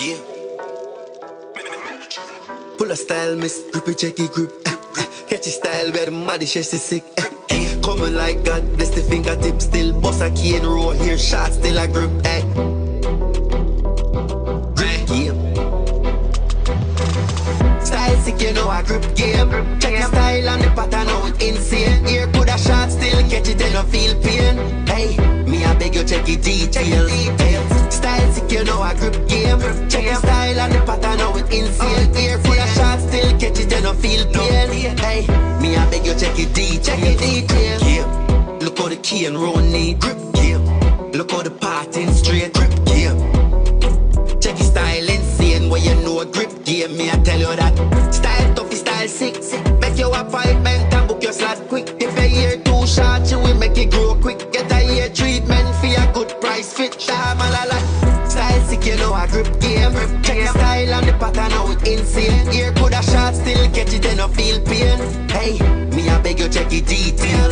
Yeah. Full of style, miss. Grippy, checky, grip. Catchy style where the muddy chest is sick. Coming like God, bless the fingertip still. Boss a key and roll here, shot still a grip. Grip game. Style sick, you know I grip game. Check your style and the pattern, how it insane. Here could a shot still catch it and no feel pain. Hey, me I beg you check it details. Style sick, you know I grip game. Check your style and the pattern, how it insane. Here could a shot still catch it and no feel pain. Hey, me I beg you check it details. Look how the key and roll need grip game. Look how the parting straight grip game. Check your style insane where you know a grip game. Me I tell you that style tough, style sick. Make your appointment and book your slot quick. If a year too short, you will make it grow quick. Get a year treatment for a good price fit. Style sick, you know a grip game. Check your style and the pattern, how it insane. Here could a shot still catch it and no feel pain. Hey, me I beg you check it detail.